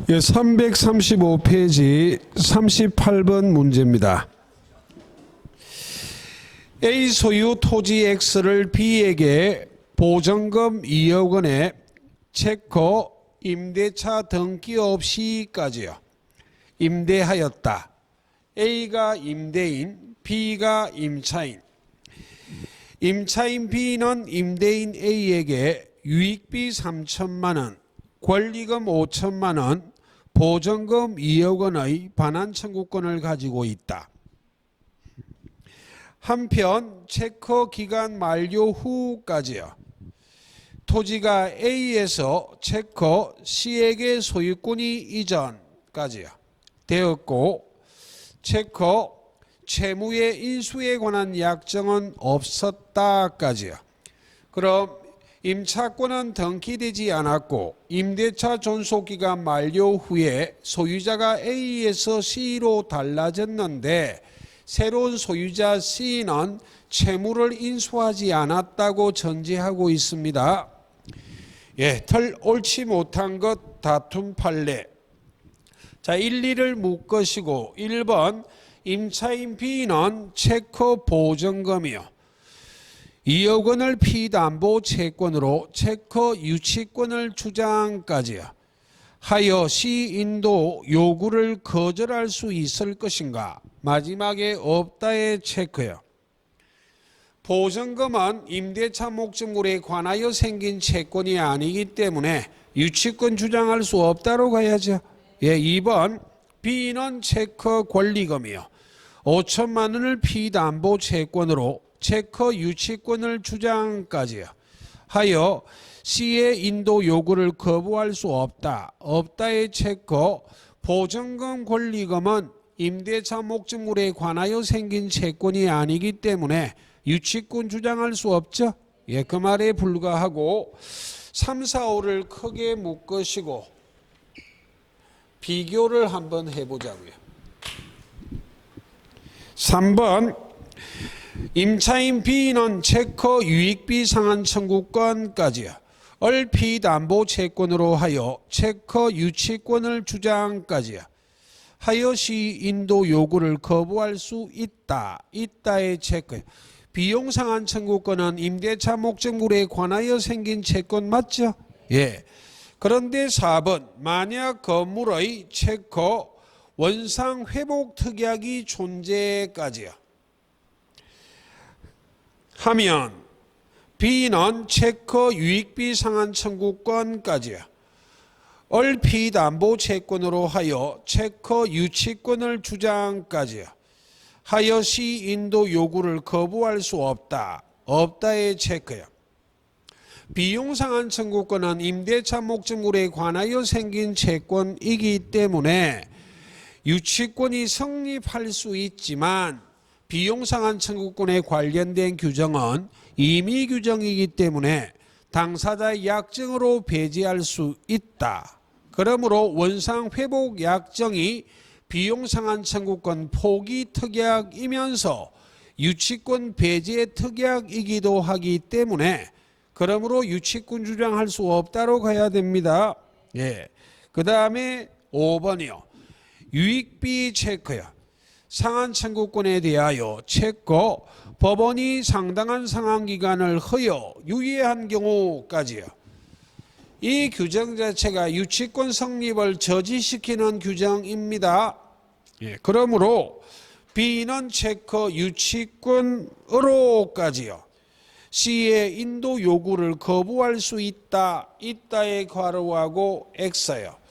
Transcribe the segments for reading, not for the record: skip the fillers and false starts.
예, 335페이지 38번 문제입니다. A 소유 토지 X를 B에게 보증금 2억 원에 채권, 임대차 등기 없이까지요. 임대하였다. A가 임대인, B가 임차인. 임차인 B는 임대인 A에게 유익비 3천만 원, 권리금 5천만 원, 보증금 2억 원의 반환 청구권을 가지고 있다. 한편 체커 기간 만료 후까지요. 토지가 A에서 체커 C에게 소유권이 이전까지요. 되었고 체커 채무의 인수에 관한 약정은 없었다까지요. 그럼 임차권은 등기되지 않았고 임대차 존속기간 만료 후에 소유자가 A에서 C로 달라졌는데 새로운 소유자 C는 채무를 인수하지 않았다고 전제하고 있습니다. 예, 옳지 못한 것 다툼 판례. 자, 1, 2를 묶으시고 1번 임차인 B는 체커 보증금이요. 2억 원을 피담보 채권으로 체커 유치권을 주장까지요. 하여 시인도 요구를 거절할 수 있을 것인가? 마지막에 없다의 체크요. 보증금은 임대차 목적물에 관하여 생긴 채권이 아니기 때문에 유치권 주장할 수 없다로 가야죠. 예, 2번 B는 체커 권리금이요. 5천만 원을 피담보 채권으로 체커 유치권을 주장까지요. 하여 C의 인도 요구를 거부할 수 없다. 없다의 체커 보증금 권리금은 임대차 목적물에 관하여 생긴 채권이 아니기 때문에 유치권 주장할 수 없죠. 예, 그 말에 불과하고 3, 4, 5를 크게 묶으시고 비교를 한번 해보자고요. 3번 임차인 B는 체커 유익비 상환 청구권까지요. 을 피담보 채권으로 하여 체커 유치권을 주장까지요. 하여 시인도 요구를 거부할 수 있다. 있다의 체크. 비용 상환 청구권은 임대차 목적물에 관하여 생긴 채권 맞죠? 예. 그런데 4번 만약 건물의 체커 원상 회복 특약이 존재까지요. 하면 B는 체커 유익비 상환 청구권까지요. 을 피담보 채권으로 하여 체커 유치권을 주장까지요. 하여 시인도 요구를 거부할 수 없다. 없다의 체크요. 비용 상환 청구권은 임대차 목적물에 관하여 생긴 채권이기 때문에 유치권이 성립할 수 있지만 비용 상환 청구권에 관련된 규정은 임의 규정이기 때문에 당사자의 약정으로 배제할 수 있다. 그러므로 원상 회복 약정이 비용 상환 청구권 포기 특약이면서 유치권 배제 특약이기도 하기 때문에 그러므로 유치권 주장할 수 없다로 가야 됩니다. 예. 그 다음에 5번이요. 유익비 체크요. 상환 청구권에 대하여 체커 법원이 상당한 상환기간을 허여 유예한 경우까지요. 이 규정 자체가 유치권 성립을 저지시키는 규정입니다. 예, 그러므로 B는 체커 유치권으로까지요. C의 인도 요구를 거부할 수 있다. 있다의 괄호하고 X요.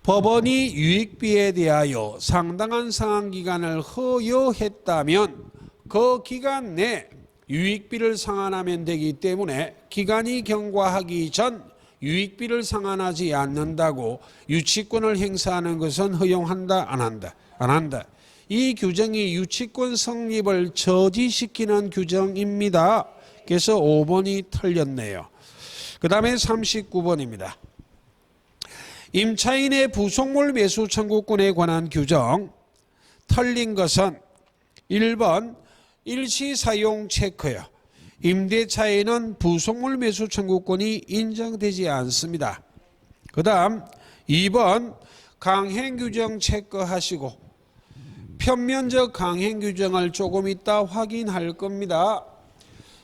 법원이 유익비에 대하여 상당한 상환기간을 허여했다면 그 기간 내 유익비를 상환하면 되기 때문에 기간이 경과하기 전 유익비를 상환하지 않는다고 유치권을 행사하는 것은 허용한다? 안 한다? 안 한다. 이 규정이 유치권 성립을 저지시키는 규정입니다. 그래서 5번이 틀렸네요. 그 다음에 39번입니다. 임차인의 부속물 매수 청구권에 관한 규정 틀린 것은 1번 일시사용 체크요. 임대차에는 부속물 매수 청구권이 인정되지 않습니다. 그 다음 2번 강행규정 체크하시고 편면적 강행규정을 조금 이따 확인할 겁니다.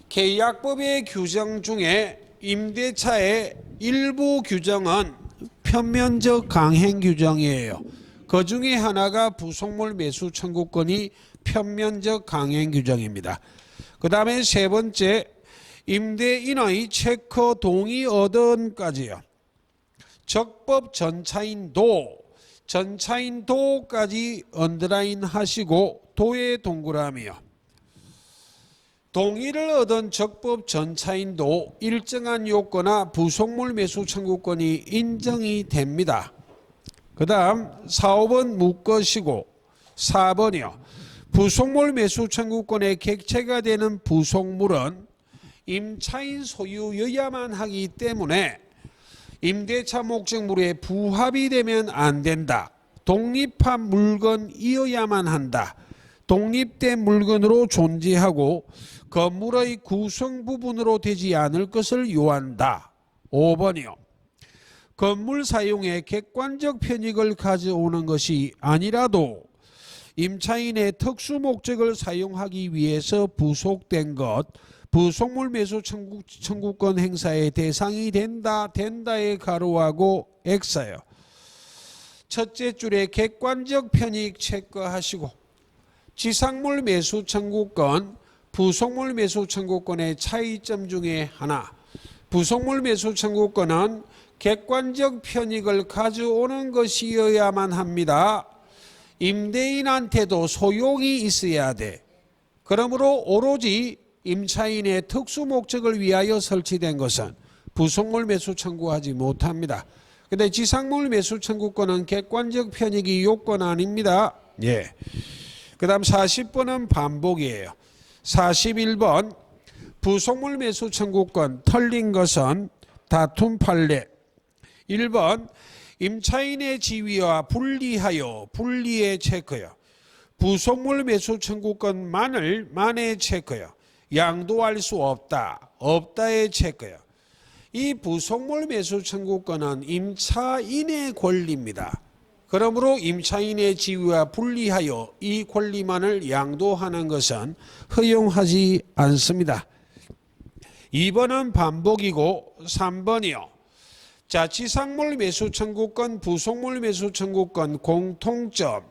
계약법의 규정 중에 임대차의 일부 규정은 편면적 강행규정이에요. 그 중에 하나가 부속물 매수 청구권이 편면적 강행규정입니다. 그 다음에 세 번째, 임대인의 체크 동의 얻은까지요. 적법 전차인도까지 언더라인 하시고 도에 동그라미요. 동의를 얻은 적법 전차인도 일정한 요건과 부속물 매수 청구권이 인정이 됩니다. 그 다음 4, 5번 묶으시고 4번이요. 부속물 매수 청구권의 객체가 되는 부속물은 임차인 소유여야만 하기 때문에 임대차 목적물에 부합이 되면 안 된다. 독립한 물건이어야만 한다. 독립된 물건으로 존재하고 건물의 구성 부분으로 되지 않을 것을 요한다. 5번이요. 건물 사용에 객관적 편익을 가져오는 것이 아니라도 임차인의 특수 목적을 사용하기 위해서 부속된 것, 부속물 매수 청구권 행사의 대상이 된다에 가로하고 X요. 첫째 줄에 객관적 편익 체크하시고 지상물 매수 청구권, 부속물 매수 청구권의 차이점 중에 하나. 부속물 매수 청구권은 객관적 편익을 가져오는 것이어야만 합니다. 임대인한테도 소용이 있어야 돼. 그러므로 오로지 임차인의 특수 목적을 위하여 설치된 것은 부속물 매수 청구하지 못합니다. 근데 지상물 매수 청구권은 객관적 편익이 요건 아닙니다. 예. 그 다음 40번은 반복이에요. 41번 부속물 매수 청구권 털린 것은 다툼 판례. 1번 임차인의 지위와 분리의 체크요. 부속물 매수 청구권만의 체크요. 양도할 수 없다의 체크요. 이 부속물 매수 청구권은 임차인의 권리입니다. 그러므로 임차인의 지위와 분리하여 이 권리만을 양도하는 것은 허용하지 않습니다. 2번은 반복이고 3번이요. 자, 지상물 매수 청구권, 부속물 매수 청구권 공통점.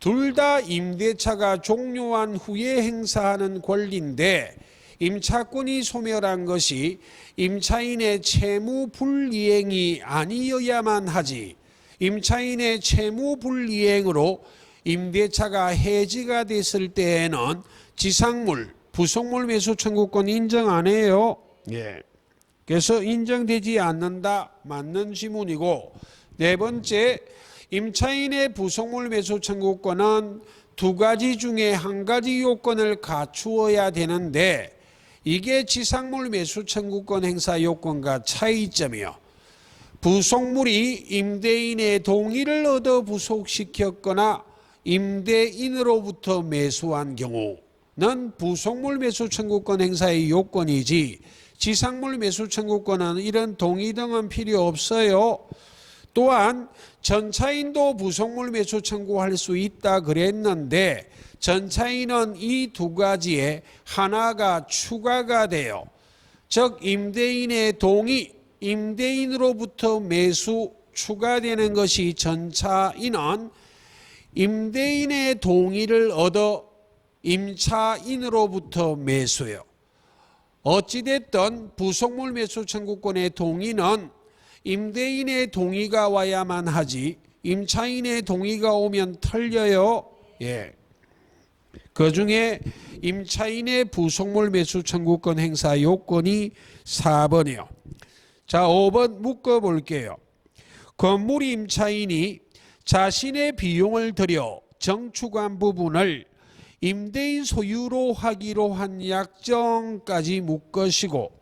둘 다 임대차가 종료한 후에 행사하는 권리인데 임차권이 소멸한 것이 임차인의 채무 불이행이 아니어야만 하지. 임차인의 채무 불이행으로 임대차가 해지가 됐을 때에는 지상물, 부속물 매수 청구권 인정 안 해요. 예. 그래서 인정되지 않는다. 맞는 지문이고, 네 번째, 임차인의 부속물 매수 청구권은 두 가지 중에 한 가지 요건을 갖추어야 되는데 이게 지상물 매수 청구권 행사 요건과 차이점이요. 부속물이 임대인의 동의를 얻어 부속시켰거나 임대인으로부터 매수한 경우는 부속물 매수 청구권 행사의 요건이지 지상물 매수 청구권은 이런 동의 등은 필요 없어요. 또한 전차인도 부속물 매수 청구할 수 있다 그랬는데 전차인은 이 두 가지에 하나가 추가가 돼요. 즉 임대인의 동의, 임대인으로부터 매수 추가되는 것이 전차인은 임대인의 동의를 얻어 임차인으로부터 매수요. 어찌됐든 부속물 매수 청구권의 동의는 임대인의 동의가 와야만 하지 임차인의 동의가 오면 털려요. 예. 그 중에 임차인의 부속물 매수 청구권 행사 요건이 4번이요. 자, 5번 묶어볼게요. 건물 임차인이 자신의 비용을 들여 정축한 부분을 임대인 소유로 하기로 한 약정까지 묶으시고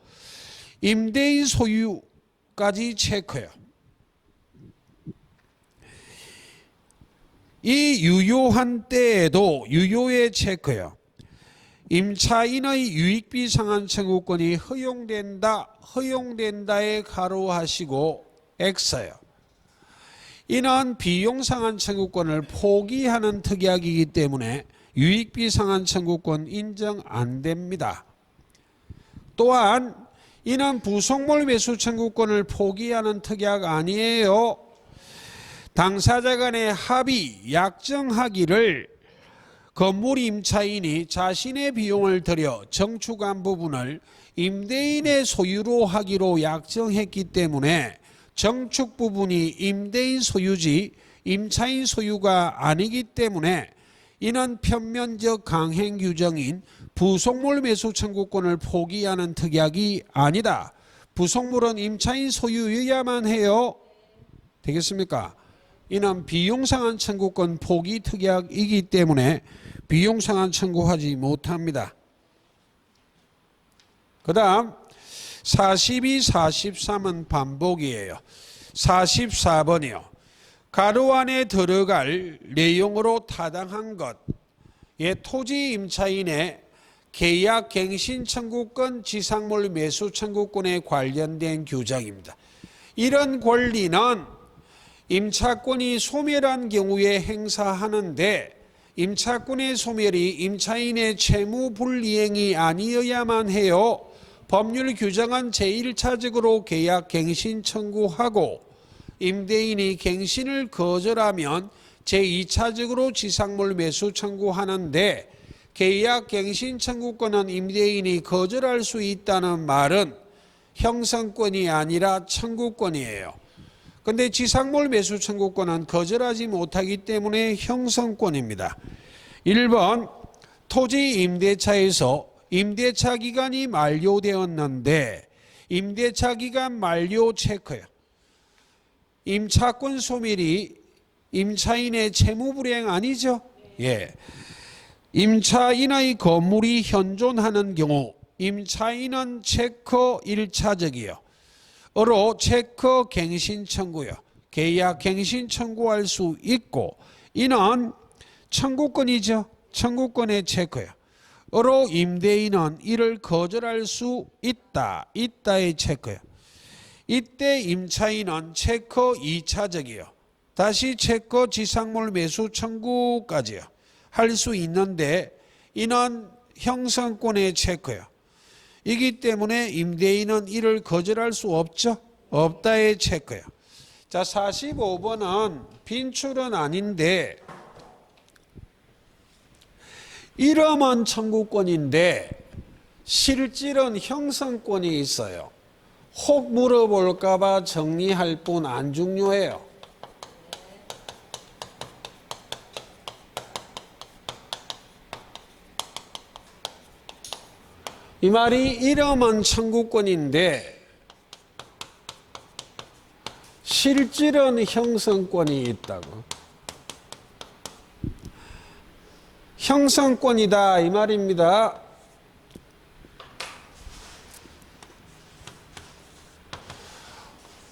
임대인 소유까지 체크요. 이 유효한 때에도 유효의 체크요. 임차인의 유익비 상환 청구권이 허용된다에 가로하시고 X요. 이는 비용상한 청구권을 포기하는 특약이기 때문에 유익비상한 청구권 인정 안 됩니다. 또한 이는 부속물 매수 청구권을 포기하는 특약 아니에요. 당사자 간의 합의, 약정하기를 건물 임차인이 자신의 비용을 들여 정축한 부분을 임대인의 소유로 하기로 약정했기 때문에 정축 부분이 임대인 소유지 임차인 소유가 아니기 때문에 이는 편면적 강행 규정인 부속물 매수 청구권을 포기하는 특약이 아니다. 부속물은 임차인 소유여야만 해요. 되겠습니까? 이는 비용상한 청구권 포기 특약이기 때문에 비용상한 청구하지 못합니다. 그 다음 42, 43은 반복이에요. 44번이요. 가로 안에 들어갈 내용으로 타당한 것. 토지 임차인의 계약 갱신 청구권, 지상물 매수 청구권에 관련된 규정입니다. 이런 권리는 임차권이 소멸한 경우에 행사하는데 임차권의 소멸이 임차인의 채무 불이행이 아니어야만 해요. 법률 규정은 제1차적으로 계약 갱신 청구하고 임대인이 갱신을 거절하면 제2차적으로 지상물 매수 청구하는데 계약 갱신 청구권은 임대인이 거절할 수 있다는 말은 형성권이 아니라 청구권이에요. 근데 지상물 매수 청구권은 거절하지 못하기 때문에 형성권입니다. 1번 토지 임대차에서 임대차 기간이 만료되었는데 임대차 기간 만료 체크요. 임차권 소멸이 임차인의 채무 불이행 아니죠? 예. 임차인의 건물이 현존하는 경우 임차인은 체크 1차적이요. 어로 체크 갱신 청구요. 계약 갱신 청구할 수 있고 이는 청구권이죠. 청구권의 체크요. 어로 임대인은 이를 거절할 수 있다. 있다의 체크요. 이때 임차인은 체크 2차적이요. 다시 체크 지상물 매수 청구까지요. 할 수 있는데 이는 형성권의 체크요. 이기 때문에 임대인은 이를 거절할 수 없죠. 없다의 체크요. 자, 45번은 빈출은 아닌데 이름은 청구권인데 실질은 형성권이 있어요. 혹 물어볼까 봐 정리할 뿐 안 중요해요. 이 말이 이름은 청구권인데 실질은 형성권이 있다고. 형성권이다 이 말입니다.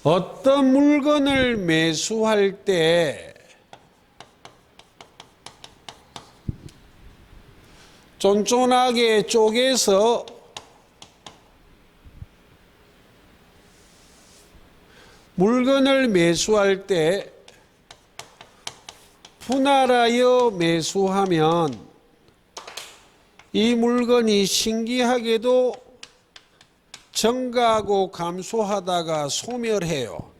어떤 물건을 매수할 때 쫀쫀하게 쪼개서 물건을 매수할 때 분할하여 매수하면 이 물건이 신기하게도 증가하고 감소하다가 소멸해요.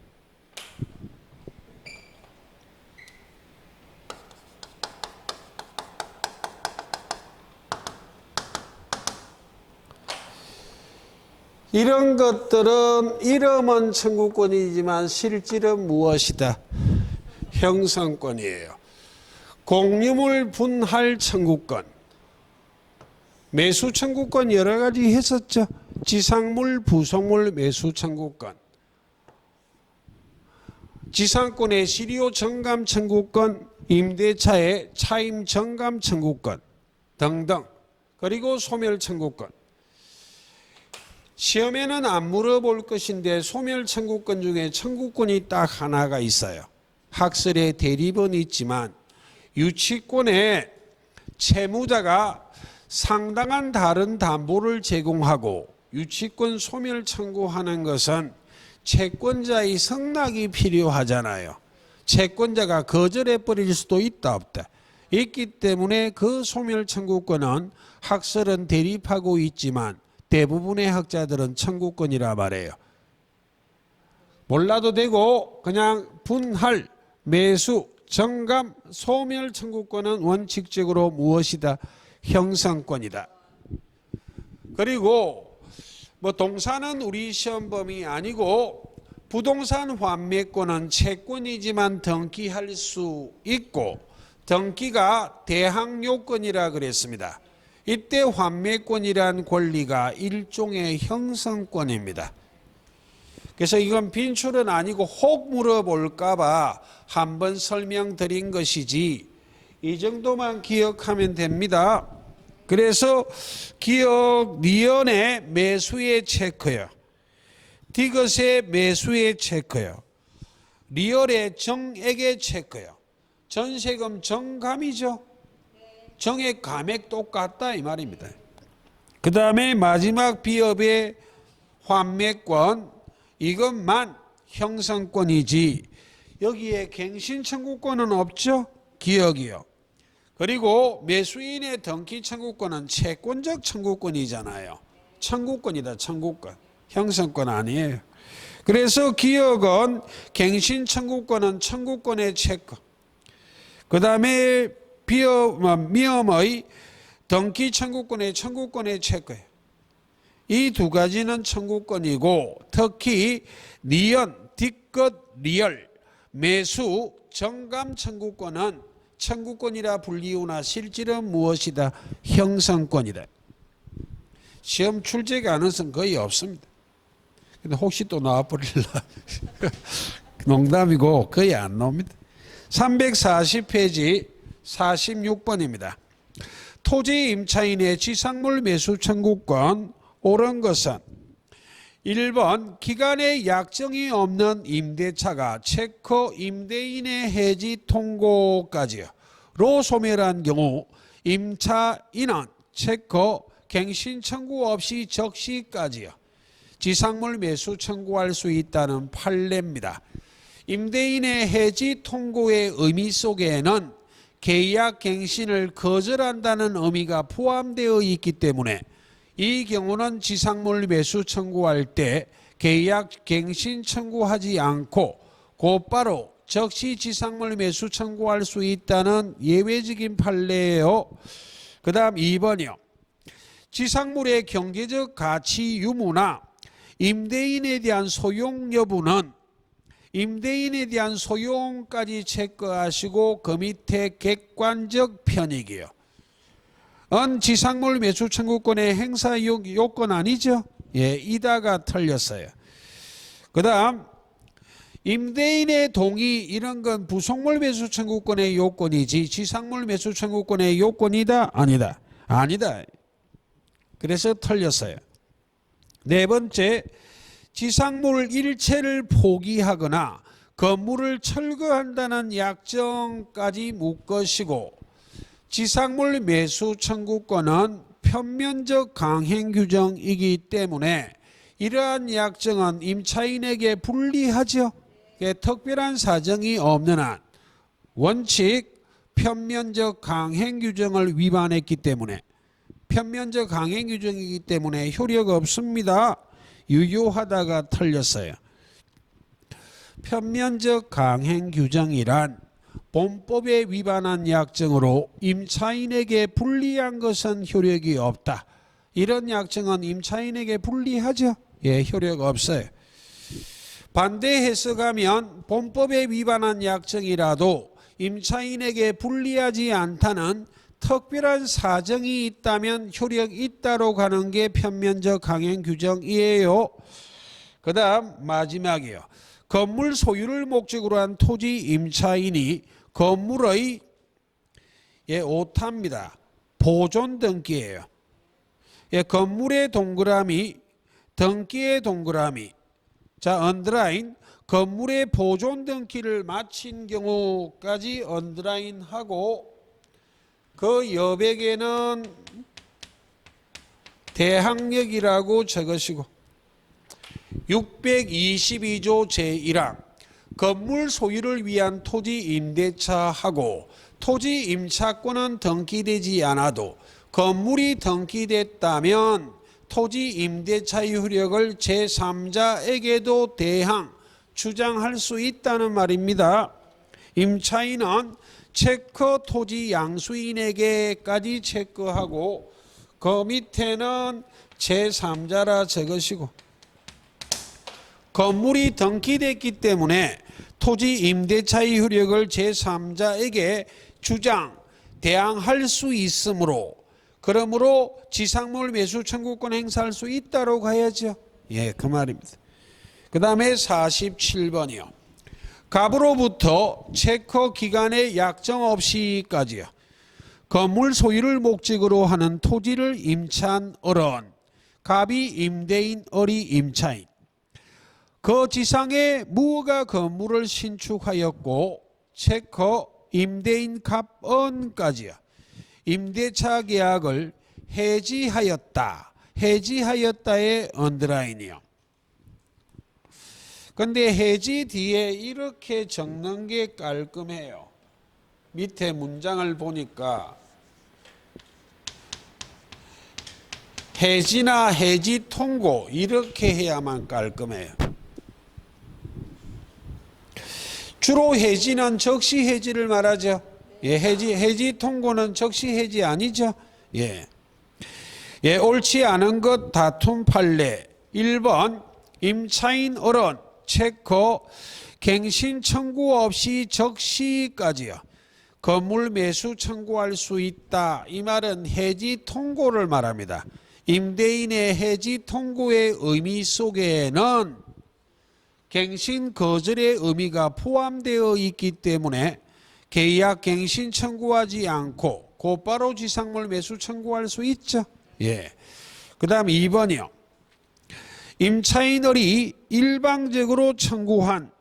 이런 것들은 이름은 청구권이지만 실질은 무엇이다? 형성권이에요. 공유물 분할 청구권, 매수 청구권 여러 가지 했었죠. 지상물, 부속물 매수 청구권, 지상권의 실효 정감 청구권, 임대차의 차임 정감 청구권 등등, 그리고 소멸 청구권. 시험에는 안 물어볼 것인데 소멸 청구권 중에 청구권이 딱 하나가 있어요. 학설의 대립은 있지만 유치권에 채무자가 상당한 다른 담보를 제공하고 유치권 소멸 청구하는 것은 채권자의 승낙이 필요하잖아요. 채권자가 거절해 버릴 수도 있다 없다. 있기 때문에 그 소멸 청구권은 학설은 대립하고 있지만 대부분의 학자들은 청구권이라 말해요. 몰라도 되고 그냥 분할, 매수, 정감, 소멸 청구권은 원칙적으로 무엇이다? 형성권이다. 그리고 뭐 동사는 우리 시험 범위 아니고 부동산 환매권은 채권이지만 등기할 수 있고 등기가 대항 요건이라 그랬습니다. 이때 환매권이란 권리가 일종의 형성권입니다. 그래서 이건 빈출은 아니고 혹 물어볼까 봐 한번 설명드린 것이지 이 정도만 기억하면 됩니다. 그래서 기억 리언의 매수의 체크요. 디귿의 매수의 체크요. 리얼의 정액의 체크요. 전세금 정감이죠. 정액 감액 똑같다 이 말입니다. 그 다음에 마지막 비업의 환매권 이것만 형성권이지 여기에 갱신 청구권은 없죠. 기억이요. 그리고 매수인의 등기 청구권은 채권적 청구권이잖아요. 청구권이다. 청구권. 형성권 아니에요. 그래서 기억은 갱신 청구권은 청구권의 체크. 그 다음에 미엄의 등기 청구권의 체크예요. 이 두 가지는 청구권이고 특히 리언, 디귿, 리얼, 매수, 정감 청구권은 청구권이라 불리우나 실질은 무엇이다? 형성권이다. 시험 출제 가능성 거의 없습니다. 근데 혹시 또 나와버릴라 농담이고 거의 안 나옵니다. 340페이지 46번입니다. 토지 임차인의 지상물 매수 청구권 옳은 것은 1번 기간에 약정이 없는 임대차가 체커 임대인의 해지 통고까지로 소멸한 경우 임차인은 체커 갱신 청구 없이 적시까지요. 지상물 매수 청구할 수 있다는 판례입니다. 임대인의 해지 통고의 의미 속에는 계약 갱신을 거절한다는 의미가 포함되어 있기 때문에 이 경우는 지상물 매수 청구할 때 계약 갱신 청구하지 않고 곧바로 적시 지상물 매수 청구할 수 있다는 예외적인 판례예요. 그 다음 2번이요. 지상물의 경제적 가치 유무나 임대인에 대한 소용 여부는 임대인에 대한 소용까지 체크하시고 그 밑에 객관적 편익이요. 은 지상물 매수 청구권의 행사 요건 아니죠? 예, 이다가 틀렸어요. 그 다음 임대인의 동의 이런 건 부속물 매수 청구권의 요건이지 지상물 매수 청구권의 요건이다? 아니다. 아니다. 그래서 틀렸어요. 네 번째, 지상물 일체를 포기하거나 건물을 철거한다는 약정까지 묶으시고 지상물 매수 청구권은 편면적 강행 규정이기 때문에 이러한 약정은 임차인에게 불리하죠. 특별한 사정이 없는 한 원칙 편면적 강행 규정을 위반했기 때문에 편면적 강행 규정이기 때문에 효력 없습니다. 유효하다가 틀렸어요. 편면적 강행 규정이란 본법에 위반한 약정으로 임차인에게 불리한 것은 효력이 없다. 이런 약정은 임차인에게 불리하죠? 예, 효력 없어요. 반대 해석하면 본법에 위반한 약정이라도 임차인에게 불리하지 않다는 특별한 사정이 있다면 효력 있다로 가는 게 편면적 강행 규정이에요. 그 다음 마지막이요. 건물 소유를 목적으로 한 토지 임차인이 건물의 오타입니다. 보존 등기예요. 건물의 동그라미, 등기의 동그라미. 자, 언더라인 건물의 보존 등기를 마친 경우까지 언더라인하고 그 여백에는 대항력이라고 적으시고 622조 제1항 건물 소유를 위한 토지 임대차하고 토지 임차권은 등기되지 않아도 건물이 등기됐다면 토지 임대차의 효력을 제3자에게도 대항 주장할 수 있다는 말입니다. 임차인은 체크 토지 양수인에게까지 체크하고 그 밑에는 제3자라 적으시고 건물이 등기됐기 때문에 토지 임대차의 효력을 제3자에게 주장, 대항할 수 있으므로 그러므로 지상물 매수 청구권 행사할 수 있다고 해야죠. 예, 그 말입니다. 그 다음에 47번이요. 갑으로부터 체크 기간의 약정 없이까지요. 건물 소유를 목적으로 하는 토지를 임차한 어른, 갑이 임대인, 어리 임차인. 그 지상에 무가 건물을 신축하였고 체크 임대인 갑은까지요. 임대차 계약을 해지하였다. 해지하였다의 언더라인이요. 근데 해지 뒤에 이렇게 적는 게 깔끔해요. 밑에 문장을 보니까 해지나 해지 통고 이렇게 해야만 깔끔해요. 주로 해지는 적시 해지를 말하죠. 예, 해지 통고는 적시 해지 아니죠. 예. 예, 옳지 않은 것 다툼 판례. 1번 임차인 어른 체크 갱신 청구 없이 적시까지요. 건물 매수 청구할 수 있다. 이 말은 해지 통고를 말합니다. 임대인의 해지 통고의 의미 속에는 갱신 거절의 의미가 포함되어 있기 때문에 계약 갱신 청구하지 않고 곧바로 지상물 매수 청구할 수 있죠. 예. 그 다음 2번이요. 임차인들이 일방적으로 청구한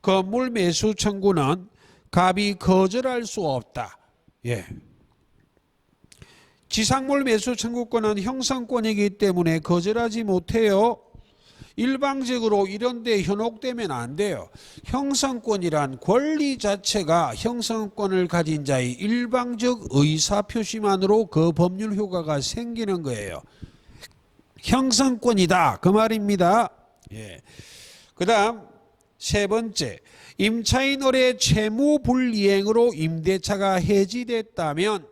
건물 매수 청구는 갑이 거절할 수 없다. 예. 지상물 매수 청구권은 형성권이기 때문에 거절하지 못해요. 일방적으로 이런 데 현혹되면 안 돼요. 형성권이란 권리 자체가 형성권을 가진 자의 일방적 의사표시만으로 그 법률 효과가 생기는 거예요. 형성권이다 그 말입니다. 예. 그 다음 세 번째, 임차인의 채무 불이행으로 임대차가 해지됐다면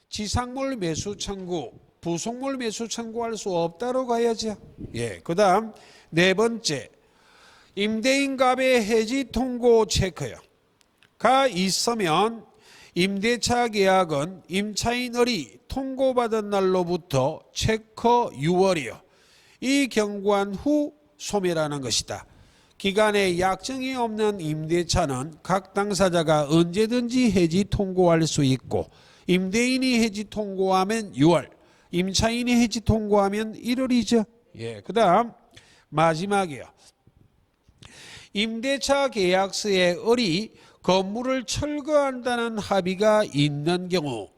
지상물 매수 청구, 부속물 매수 청구할 수 없다로 가야죠. 예. 그 다음 네 번째, 임대인 갑의 해지 통고 체크요. 가 있으면 임대차 계약은 임차인이 통고받은 날로부터 체크 6월이요. 이 경과한 후 소멸하는 것이다. 기간에 약정이 없는 임대차는 각 당사자가 언제든지 해지 통고할 수 있고 임대인이 해지 통고하면 6월, 임차인이 해지 통고하면 1월이죠. 예, 그 다음 마지막이요. 임대차 계약서에 을이 건물을 철거한다는 합의가 있는 경우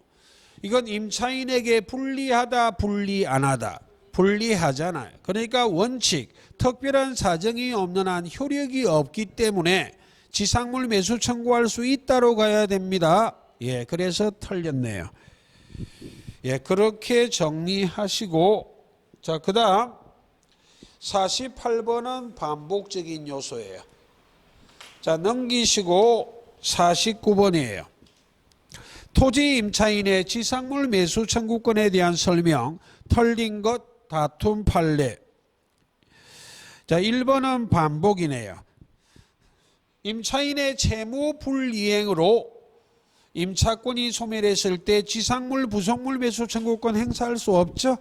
이건 임차인에게 불리하다 불리 안 하다 불리하잖아요. 그러니까 원칙 특별한 사정이 없는 한 효력이 없기 때문에 지상물 매수 청구할 수 있다로 가야 됩니다. 예, 그래서 틀렸네요. 예, 그렇게 정리하시고 자, 그다음 48번은 반복적인 요소예요. 자, 넘기시고 49번이에요. 토지 임차인의 지상물 매수 청구권에 대한 설명, 틀린 것, 다툼 판례. 자, 1번은 반복이네요. 임차인의 채무 불이행으로 임차권이 소멸했을 때 지상물, 부속물 매수 청구권 행사할 수 없죠?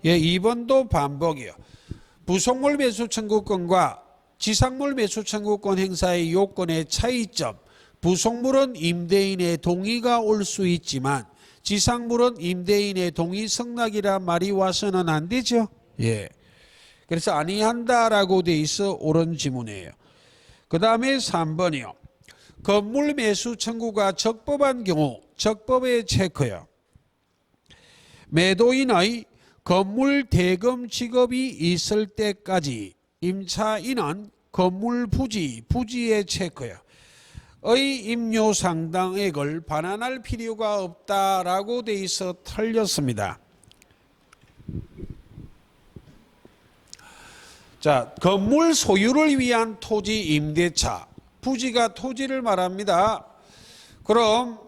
예, 2번도 반복이요. 부속물 매수 청구권과 지상물 매수 청구권 행사의 요건의 차이점. 부속물은 임대인의 동의가 올 수 있지만 지상물은 임대인의 동의 승낙이란 말이 와서는 안 되죠. 예. 그래서 아니한다라고 돼 있어 옳은 지문이에요. 그 다음에 3번이요. 건물 매수 청구가 적법한 경우 적법의 체크요. 매도인의 건물 대금 지급이 있을 때까지 임차인은 건물 부지의 체크요. 의 임료 상당액을 반환할 필요가 없다라고 돼 있어 틀렸습니다. 자, 건물 소유를 위한 토지 임대차. 부지가 토지를 말합니다. 그럼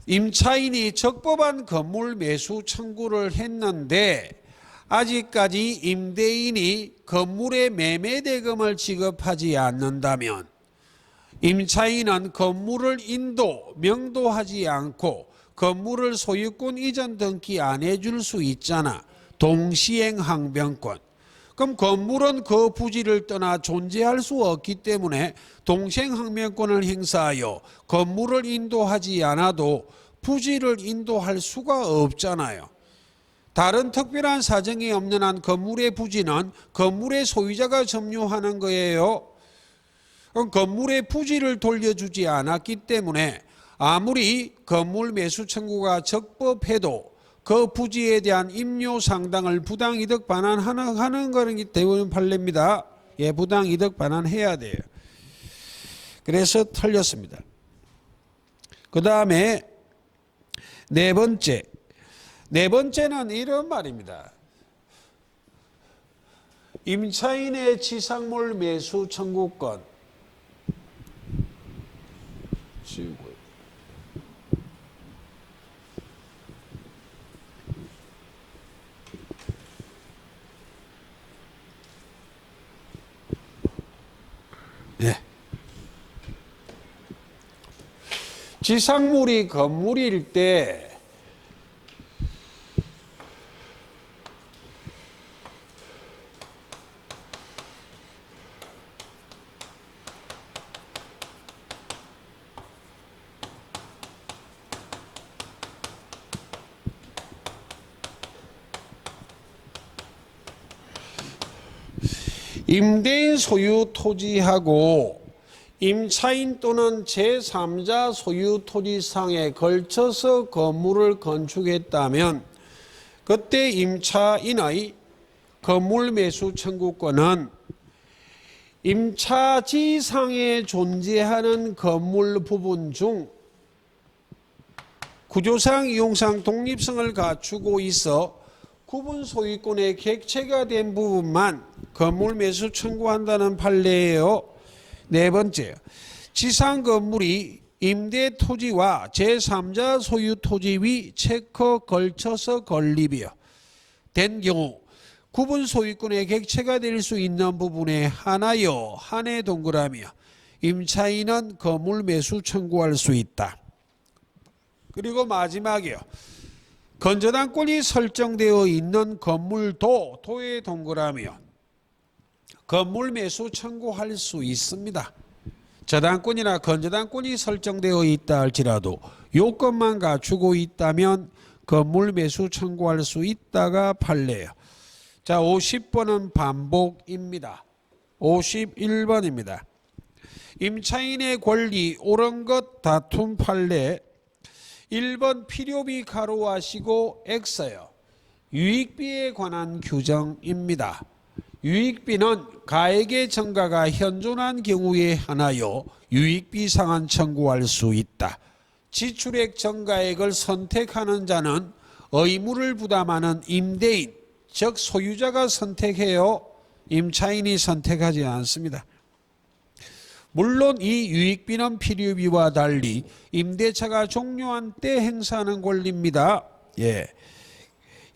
임차인이 적법한 건물 매수 청구를 했는데 아직까지 임대인이 건물의 매매 대금을 지급하지 않는다면 임차인은 건물을 명도하지 않고 건물을 소유권 이전 등기 안 해줄 수 있잖아. 동시행 항변권. 그럼 건물은 그 부지를 떠나 존재할 수 없기 때문에 동시행 항변권을 행사하여 건물을 인도하지 않아도 부지를 인도할 수가 없잖아요. 다른 특별한 사정이 없는 한 건물의 부지는 건물의 소유자가 점유하는 거예요. 그럼 건물의 부지를 돌려주지 않았기 때문에 아무리 건물 매수 청구가 적법해도 그 부지에 대한 임료 상당을 부당이득 반환하는 거기 때문에 판례입니다. 예, 부당이득 반환해야 돼요. 그래서 틀렸습니다. 그 다음에 네 번째는 이런 말입니다. 임차인의 지상물 매수 청구권. 네. 지상물이 건물일 때 임대인 소유 토지하고 임차인 또는 제3자 소유 토지상에 걸쳐서 건물을 건축했다면 그때 임차인의 건물 매수 청구권은 임차지상에 존재하는 건물 부분 중 구조상 이용상 독립성을 갖추고 있어 구분 소유권의 객체가 된 부분만 건물 매수 청구한다는 판례예요. 네 번째, 지상 건물이 임대 토지와 제3자 소유 토지 위 체커 걸쳐서 건립이요 된 경우 구분 소유권의 객체가 될 수 있는 부분에 하나여 한해 동그라미요 임차인은 건물 매수 청구할 수 있다. 그리고 마지막이요. 건저당권이 설정되어 있는 건물도 도의 동그라미요. 건물 매수 청구할 수 있습니다. 저당권이나 건저당권이 설정되어 있다 할지라도 요건만 갖추고 있다면 건물 매수 청구할 수 있다가 판례예요. 자, 50번은 반복입니다. 51번입니다. 임차인의 권리 옳은 것 다툼 판례. 1번 필요비 가로하시고 X요. 유익비에 관한 규정입니다. 유익비는 가액의 증가가 현존한 경우에 하나여 유익비 상한 청구할 수 있다. 지출액 증가액을 선택하는 자는 의무를 부담하는 임대인, 즉 소유자가 선택해요. 임차인이 선택하지 않습니다. 물론 이 유익비는 필요비와 달리 임대차가 종료한 때 행사하는 권리입니다. 예.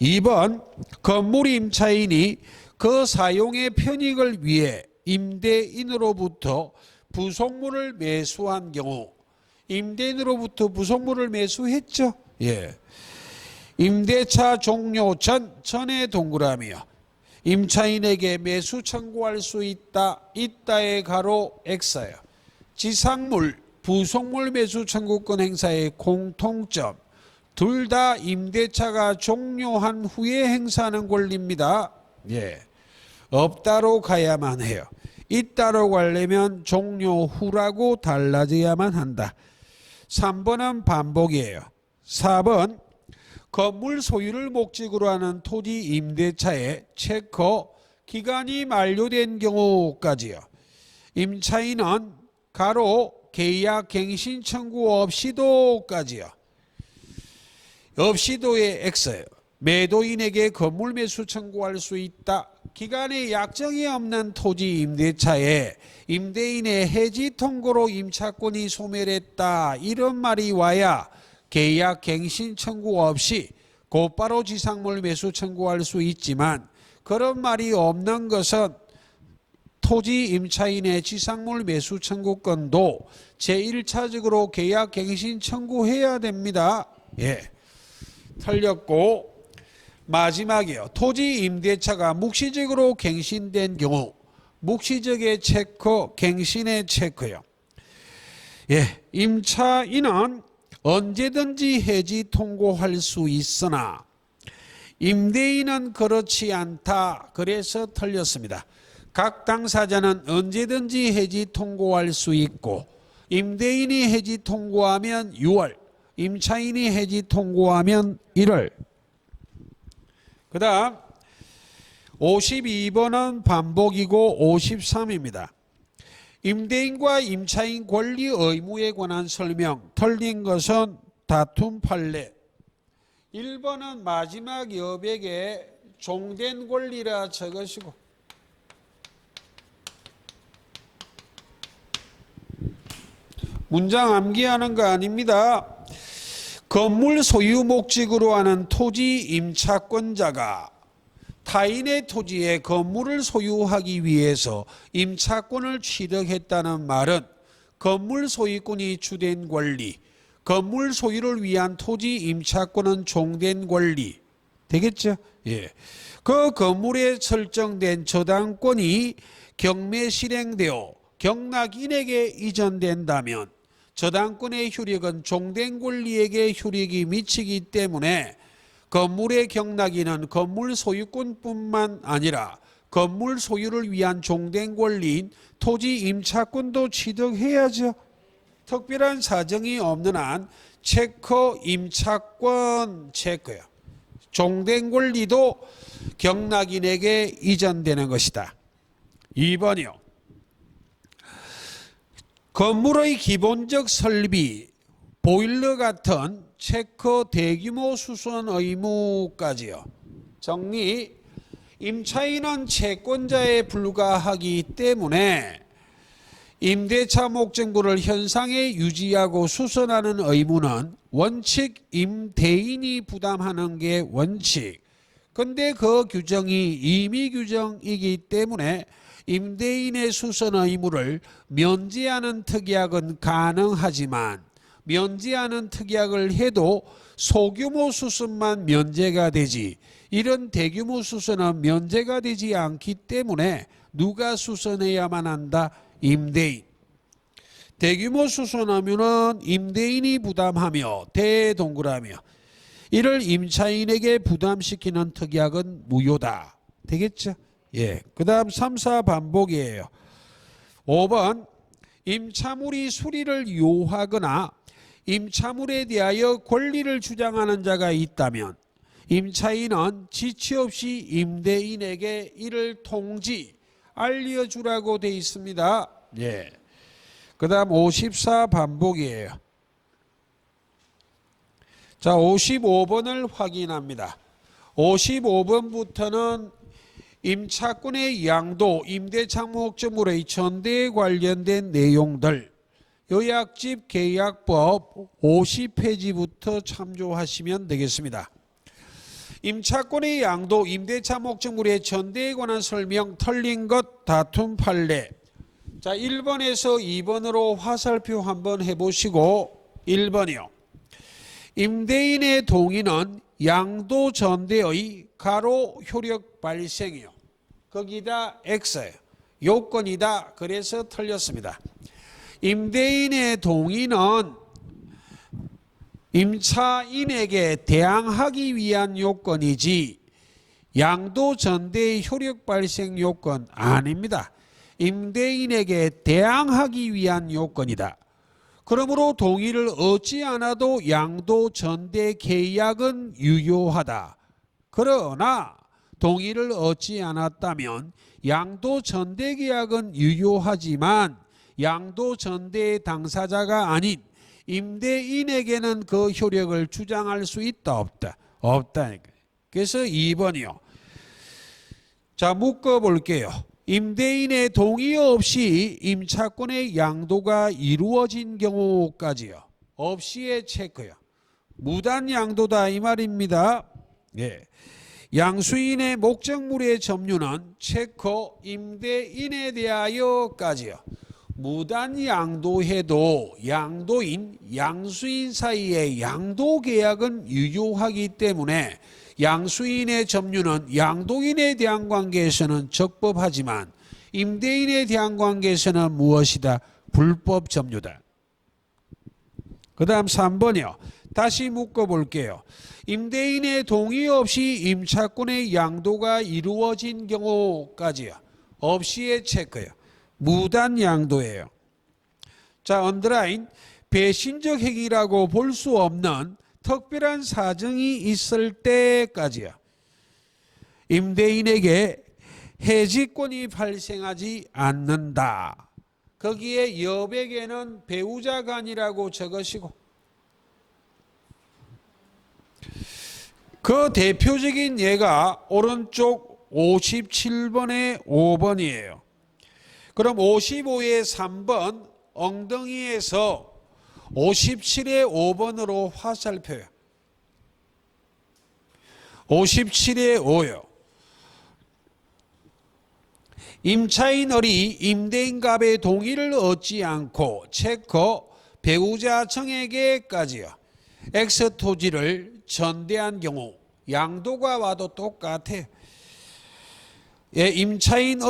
2번 건물 임차인이 그 사용의 편익을 위해 임대인으로부터 부속물을 매수한 경우 임대인으로부터 부속물을 매수했죠. 예. 임대차 종료 전에 동그라미요. 임차인에게 매수 청구할 수 있다. 있다의 가로 X예요. 지상물, 부속물 매수 청구권 행사의 공통점. 둘 다 임대차가 종료한 후에 행사하는 권리입니다. 예. 없다로 가야만 해요. 있다로 가려면 종료 후라고 달라져야만 한다. 3번은 반복이에요. 4번 건물 소유를 목적으로 하는 토지 임대차에 체커 기간이 만료된 경우까지요. 임차인은 가로 계약 갱신 청구 없이도까지요. 없이도의 X, 매도인에게 건물 매수 청구할 수 있다. 기간에 약정이 없는 토지 임대차에 임대인의 해지 통고로 임차권이 소멸했다. 이런 말이 와야 계약 갱신 청구 없이 곧바로 지상물 매수 청구할 수 있지만, 그런 말이 없는 것은 토지 임차인의 지상물 매수 청구권도 제1차적으로 계약 갱신 청구해야 됩니다. 예, 틀렸고, 마지막이요. 토지 임대차가 묵시적으로 갱신된 경우, 묵시적의 체크, 갱신의 체크요. 예, 임차인은 언제든지 해지 통고할 수 있으나 임대인은 그렇지 않다. 그래서 틀렸습니다. 각 당사자는 언제든지 해지 통고할 수 있고, 임대인이 해지 통고하면 6월, 임차인이 해지 통고하면 1월. 그 다음 52번은 반복이고 53입니다. 임대인과 임차인 권리 의무에 관한 설명. 틀린 것은 다툼 판례. 1번은 마지막 여백에 종된 권리라 적으시고, 문장 암기하는 거 아닙니다. 건물 소유 목적으로 하는 토지 임차권자가 타인의 토지에 건물을 소유하기 위해서 임차권을 취득했다는 말은 건물 소유권이 주된 권리, 건물 소유를 위한 토지 임차권은 종된 권리 되겠죠? 예. 그 건물에 설정된 저당권이 경매 실행되어 경락인에게 이전된다면 저당권의 효력은 종된 권리에게 효력이 미치기 때문에 건물의 경락인은 건물 소유권뿐만 아니라 건물 소유를 위한 종된 권리인 토지 임차권도 취득해야죠. 특별한 사정이 없는 한 체크 임차권 체크요. 종된 권리도 경락인에게 이전되는 것이다. 2번이요. 건물의 기본적 설비, 보일러 같은 체크 대규모 수선 의무까지요. 정리, 임차인은 채권자에 불과하기 때문에 임대차 목적물을 현상에 유지하고 수선하는 의무는 원칙 임대인이 부담하는 게 원칙. 근데 그 규정이 임의 규정이기 때문에 임대인의 수선 의무를 면제하는 특약은 가능하지만 면제하는 특약을 해도 소규모 수선만 면제가 되지, 이런 대규모 수선은 면제가 되지 않기 때문에 누가 수선해야만 한다? 임대인. 대규모 수선 의무는 임대인이 부담하며 대동그라며 이를 임차인에게 부담시키는 특약은 무효다. 되겠죠? 예. 그 다음 3, 4 반복이에요. 5번, 임차물이 수리를 요하거나 임차물에 대하여 권리를 주장하는 자가 있다면 임차인은 지체 없이 임대인에게 이를 통지, 알려주라고 돼 있습니다. 예. 그 다음 54 반복이에요. 자, 55번을 확인합니다. 55번부터는 임차권의 양도, 임대차 목적물의 전대에 관련된 내용들, 요약집 계약법 50페이지부터 참조하시면 되겠습니다. 임차권의 양도, 임대차 목적물의 전대에 관한 설명, 틀린 것, 다툼 판례. 자, 1번에서 2번으로 화살표 한번 해보시고, 1번이요. 임대인의 동의는 양도 전대의 가로 효력 발생이요. 거기다 X예요. 요건이다. 그래서 틀렸습니다. 임대인의 동의는 임차인에게 대항하기 위한 요건이지 양도 전대의 효력 발생 요건 아닙니다. 임대인에게 대항하기 위한 요건이다. 그러므로 동의를 얻지 않아도 양도 전대 계약은 유효하다. 그러나 동의를 얻지 않았다면 양도전대계약은 유효하지만 양도전대의 당사자가 아닌 임대인에게는 그 효력을 주장할 수 있다 없다? 없다. 그래서 2번이요. 자, 묶어볼게요. 임대인의 동의 없이 임차권의 양도가 이루어진 경우까지요. 없이의 체크요. 무단 양도다 이 말입니다. 예. 양수인의 목적물의 점유는 체크 임대인에 대하여까지요. 무단 양도해도 양도인, 양수인 사이의 양도 계약은 유효하기 때문에 양수인의 점유는 양도인에 대한 관계에서는 적법하지만 임대인에 대한 관계에서는 무엇이다? 불법 점유다. 그 다음 3번이요. 다시 묶어볼게요. 임대인의 동의 없이 임차권의 양도가 이루어진 경우까지요. 없이의 체크요. 무단 양도예요. 자, 언더라인. 배신적 행위라고 볼 수 없는 특별한 사정이 있을 때까지요. 임대인에게 해지권이 발생하지 않는다. 거기에 여백에는 배우자 간이라고 적으시고 그 대표적인 예가 오른쪽 57번의 5번이에요. 그럼 55의 3번 엉덩이에서 57의 5번으로 화살표요. 57의 5요. 임차인이 임대인갑의 동의를 얻지 않고 체크 배우자 청에게까지요. X 토지를 전대한 경우 양도가 와도 똑같아요. 예, 임차인의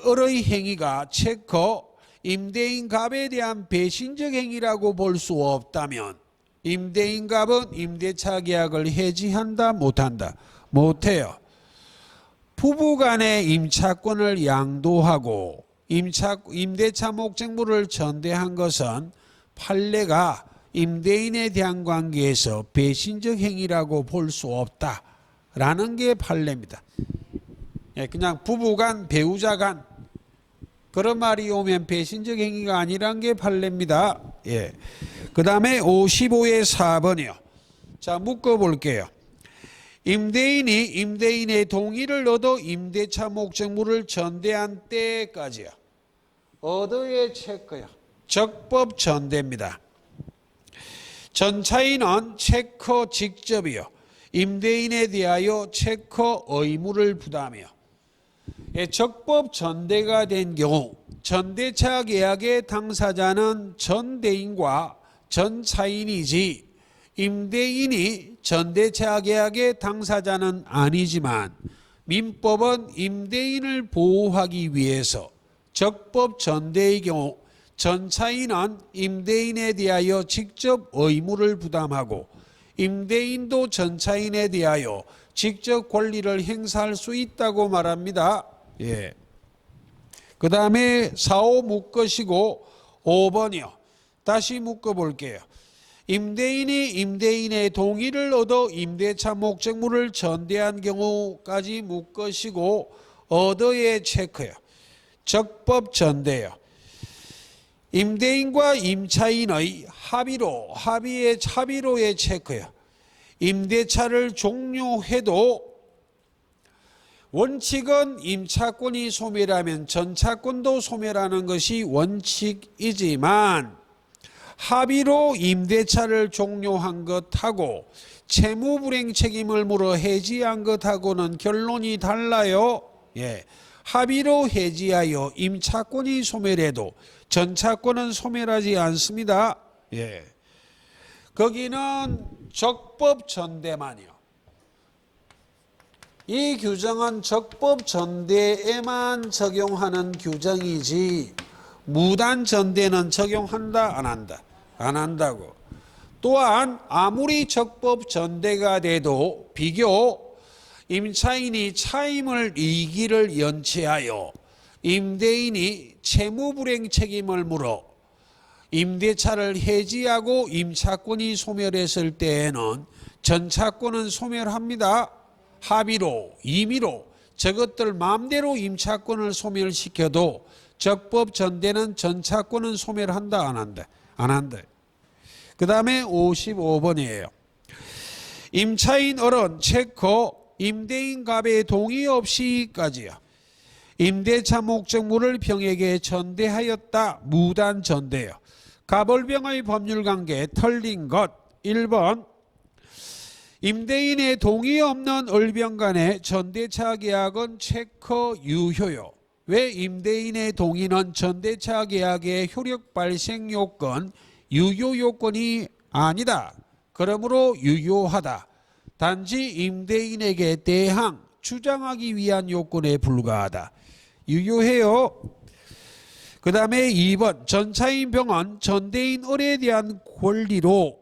을의 행위가 체크 임대인갑에 대한 배신적 행위라고 볼 수 없다면 임대인갑은 임대차 계약을 해지한다 못한다? 못해요. 부부간의 임차권을 양도하고 임대차 목적물을 전대한 것은 판례가 임대인에 대한 관계에서 배신적 행위라고 볼 수 없다라는 게 판례입니다. 예, 그냥 부부간 배우자간 그런 말이 오면 배신적 행위가 아니란 게 판례입니다. 예. 그 다음에 55의 4번이요. 자, 묶어볼게요. 임대인이 임대인의 동의를 얻어 임대차 목적물을 전대한 때까지요. 얻어의 체크요. 적법 전대입니다. 전차인은 체크 직접이요. 임대인에 대하여 체크 의무를 부담해요. 적법 전대가 된 경우 전대차 계약의 당사자는 전대인과 전차인이지 임대인이 전대차 계약의 당사자는 아니지만 민법은 임대인을 보호하기 위해서 적법 전대의 경우 전차인은 임대인에 대하여 직접 의무를 부담하고 임대인도 전차인에 대하여 직접 권리를 행사할 수 있다고 말합니다. 예. 그 다음에 4, 5 묶으시고 5번이요. 다시 묶어볼게요. 임대인이 임대인의 동의를 얻어 임대차 목적물을 전대한 경우까지 묶으시고 얻어의 체크요. 적법 전대요. 임대인과 임차인의 합의의 체크요. 임대차를 종료해도 원칙은 임차권이 소멸하면 전차권도 소멸하는 것이 원칙이지만 합의로 임대차를 종료한 것하고 채무불이행 책임을 물어 해지한 것하고는 결론이 달라요. 예. 합의로 해지하여 임차권이 소멸해도 전차권은 소멸하지 않습니다. 예. 거기는 적법 전대만이요. 이 규정은 적법 전대에만 적용하는 규정이지 무단 전대는 적용한다 안 한다? 안 한다고. 또한 아무리 적법 전대가 돼도 비교 임차인이 차임을 이기를 연체하여 임대인이 채무불이행 책임을 물어 임대차를 해지하고 임차권이 소멸했을 때에는 전차권은 소멸합니다. 합의로, 임의로 저것들 마음대로 임차권을 소멸시켜도 적법 전대는 전차권은 소멸한다 안 한다? 안 한다. 그 다음에 55번이에요. 임차인 어른 체커 임대인 갑의 동의 없이까지요. 임대차 목적물을 병에게 전대하였다. 무단 전대요. 갑월병의 법률관계 털린 것 1번 임대인의 동의 없는 을병 간의 전대차 계약은 체커 유효요. 왜 임대인의 동의는 전대차 계약의 효력 발생 요건, 유효 요건이 아니다. 그러므로 유효하다. 단지 임대인에게 대항, 주장하기 위한 요건에 불과하다. 유효해요. 그 다음에 2번 전차인 병은 전대인 을에 대한 권리로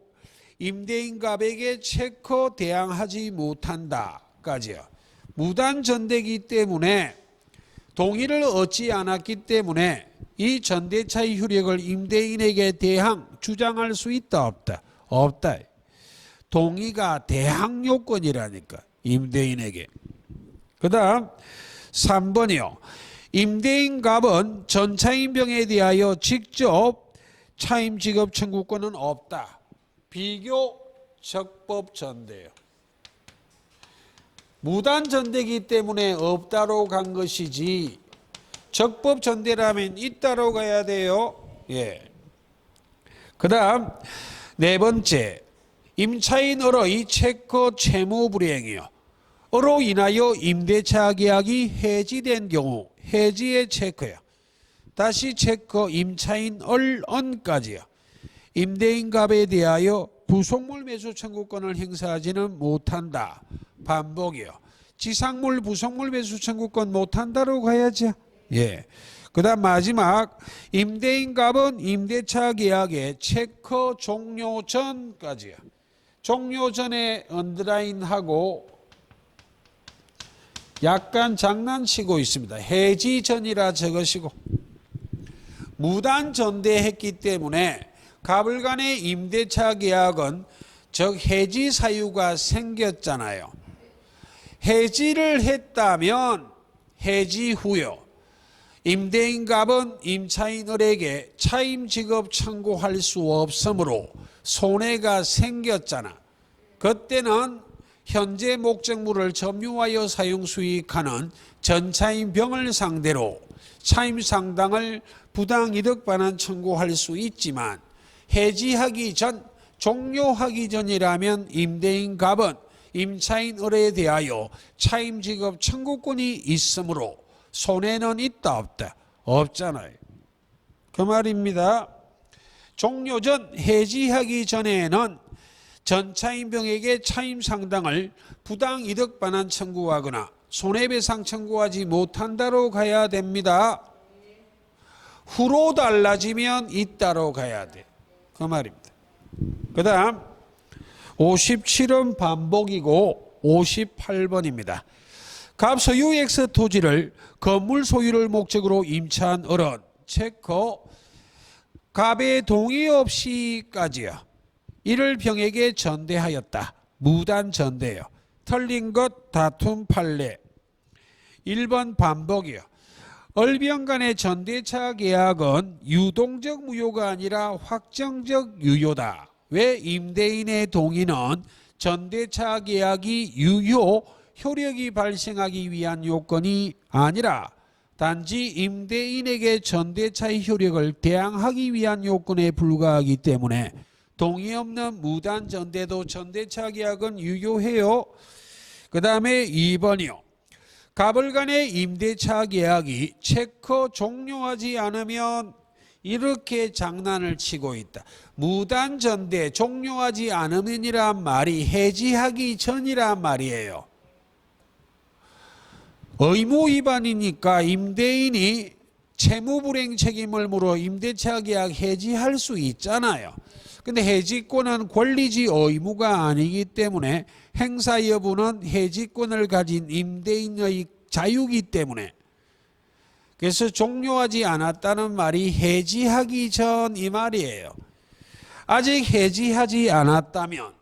임대인 갑에게 체커 대항하지 못한다까지요. 무단 전대기 때문에 동의를 얻지 않았기 때문에 이 전대차의 효력을 임대인에게 대항 주장할 수 있다 없다? 없다. 동의가 대항 요건이라니까 임대인에게. 그 다음 3번이요. 임대인 갑은 전차인 병에 대하여 직접 차임 지급 청구권은 없다. 비교 적법 전대요. 무단 전대기 때문에 없다로 간 것이지 적법 전대라면 있다로 가야 돼요. 예. 그 다음 네 번째 임차인 을의 체커 채무 불이행이요. 으로 인하여 임대차 계약이 해지된 경우 해지의 체커요. 다시 체커 임차인 을은까지요. 임대인 갑에 대하여 부속물 매수 청구권을 행사하지는 못한다. 반복이요. 지상물 부속물 매수 청구권 못한다로 가야죠. 예. 그 다음 마지막 임대인 갑은 임대차 계약의 체커 종료 전까지요. 종료 전에 언더라인하고 약간 장난치고 있습니다. 해지 전이라 적으시고 무단 전대했기 때문에 갑을 간의 임대차 계약은 즉 해지 사유가 생겼잖아요. 해지를 했다면 해지 후요. 임대인 갑은 임차인 을에게 차임 지급 청구할 수 없으므로 손해가 생겼잖아. 그때는 현재 목적물을 점유하여 사용 수익하는 전차인 병을 상대로 차임 상당을 부당이득 반환 청구할 수 있지만 해지하기 전, 종료하기 전이라면 임대인 갑은 임차인 을에 대하여 차임 지급 청구권이 있으므로 손해는 있다 없다? 없잖아요. 그 말입니다. 종료 전, 해지하기 전에는 전차인병에게 차임 상당을 부당이득 반환 청구하거나 손해배상 청구하지 못한다로 가야 됩니다. 후로 달라지면 있다로 가야 돼. 그 말입니다. 그 다음 57은 반복이고 58번입니다. 갑 소유 X 토지를 건물 소유를 목적으로 임차한 을은 체커 갑의 동의 없이까지요. 이를 병에게 전대하였다. 무단 전대요. 털린 것 다툼 판례. 1번 반복이요. 을병 간의 전대차 계약은 유동적 무효가 아니라 확정적 유효다. 왜 임대인의 동의는 전대차 계약이 유효 효력이 발생하기 위한 요건이 아니라 단지 임대인에게 전대차의 효력을 대항하기 위한 요건에 불과하기 때문에 동의 없는 무단 전대도 전대차 계약은 유효해요. 그 다음에 2번이요. 갑을 간의 임대차 계약이 체커 종료하지 않으면 이렇게 장난을 치고 있다. 무단 전대 종료하지 않으면이란 말이 해지하기 전이란 말이에요. 의무 위반이니까 임대인이 채무불이행 책임을 물어 임대차 계약 해지할 수 있잖아요. 근데 해지권은 권리지 의무가 아니기 때문에 행사 여부는 해지권을 가진 임대인의 자유이기 때문에 그래서 종료하지 않았다는 말이 해지하기 전 이 말이에요. 아직 해지하지 않았다면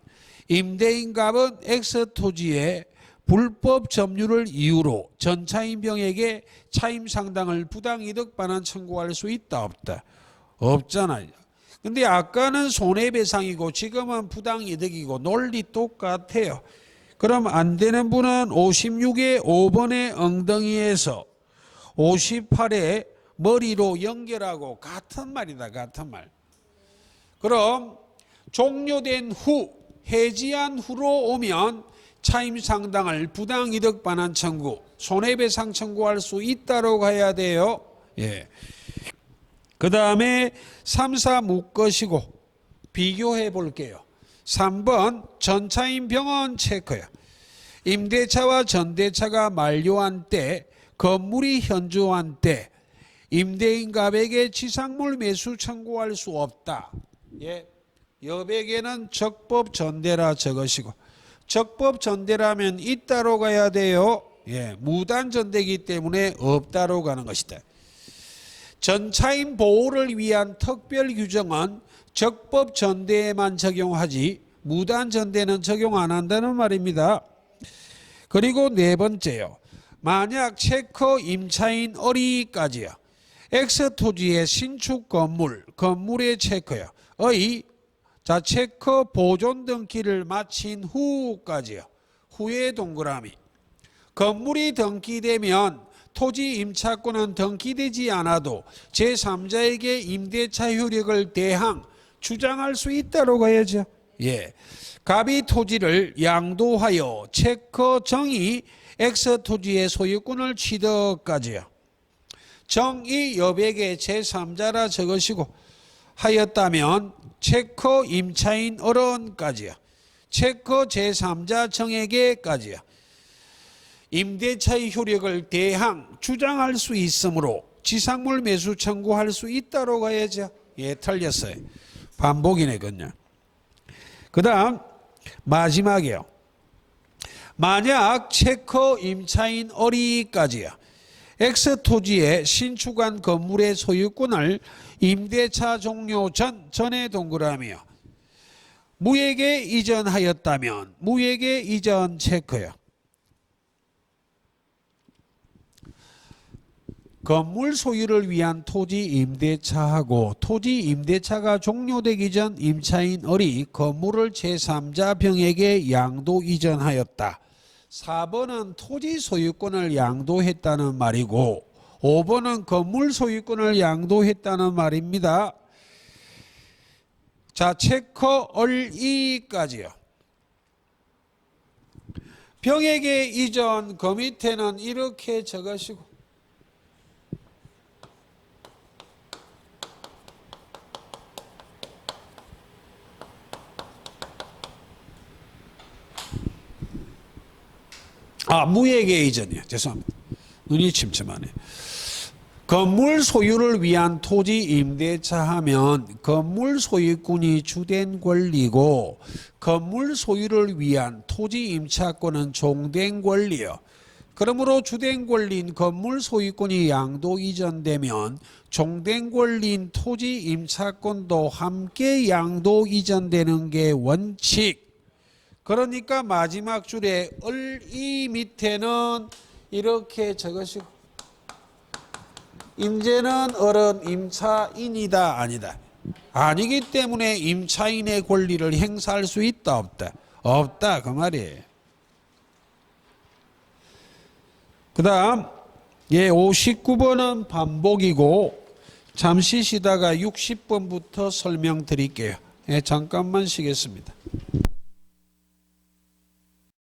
임대인 갑은 X 토지에 불법 점유를 이유로 전차인병에게 차임 상당을 부당이득 반환 청구할 수 있다 없다? 없잖아요. 근데 아까는 손해배상이고 지금은 부당이득이고 논리 똑같아요. 그럼 안 되는 분은 56의 5번의 엉덩이에서 58의 머리로 연결하고 같은 말이다. 같은 말. 그럼 종료된 후 해지한 후로 오면 차임 상당을 부당이득 반환 청구, 손해배상 청구할 수 있다고 해야 돼요. 예. 그 다음에 3, 4 묶으시고 비교해 볼게요. 3번 전차임 병원 체크야. 임대차와 전대차가 만료한 때, 건물이 현저한 때 임대인갑에게 지상물 매수 청구할 수 없다. 예. 여백에는 적법 전대라 적으시고, 적법 전대라면 있다로 가야 돼요. 예, 무단 전대이기 때문에 없다로 가는 것이다. 전차임 보호를 위한 특별 규정은 적법 전대에만 적용하지 무단 전대는 적용 안 한다는 말입니다. 그리고 네 번째요. 만약 체커 임차인 어리까지요. X토지의 신축 건물의 체커요. 자, 체커 보존 등기를 마친 후까지요. 후에 동그라미. 건물이 등기되면 토지 임차권은 등기되지 않아도 제3자에게 임대차 효력을 대항 주장할 수 있다고 가야죠. 예. 갑이 토지를 양도하여 체커 정이 X토지의 소유권을 취득까지요. 정이 여백의 제3자라 적으시고 하였다면 체커 임차인 어른까지요. 체커 제3자 정에게까지요. 임대차의 효력을 대항 주장할 수 있으므로 지상물 매수 청구할 수 있다고 가야죠. 예, 틀렸어요. 반복이네, 그냥. 그 다음 마지막이요. 만약 체커 임차인 어리까지요. X토지의 신축한 건물의 소유권을 임대차 종료 전에 동그라미요. 무에게 이전하였다면 무에게 이전 체크요. 건물 소유를 위한 토지 임대차하고 토지 임대차가 종료되기 전 임차인 어리 건물을 제3자 병에게 양도 이전하였다. 4번은 토지 소유권을 양도했다는 말이고 5번은 건물 소유권을 양도했다는 말입니다. 자, 체커 얼이까지요. 병에게 이전 그 밑에는 이렇게 적으시고 무에게 이전이요. 죄송합니다. 눈이 침침하네. 건물 소유를 위한 토지 임대차 하면 건물 소유권이 주된 권리고 건물 소유를 위한 토지 임차권은 종된 권리요. 그러므로 주된 권리인 건물 소유권이 양도 이전되면 종된 권리인 토지 임차권도 함께 양도 이전되는 게 원칙. 그러니까 마지막 줄에 얼이 밑에는 이렇게 적으시고 임제는 어른 임차인이다 아니다. 아니기 때문에 임차인의 권리를 행사할 수 있다 없다? 없다 그 말이에요. 그 다음 59번은 반복이고 잠시 쉬다가 60번부터 설명드릴게요. 잠깐만 쉬겠습니다.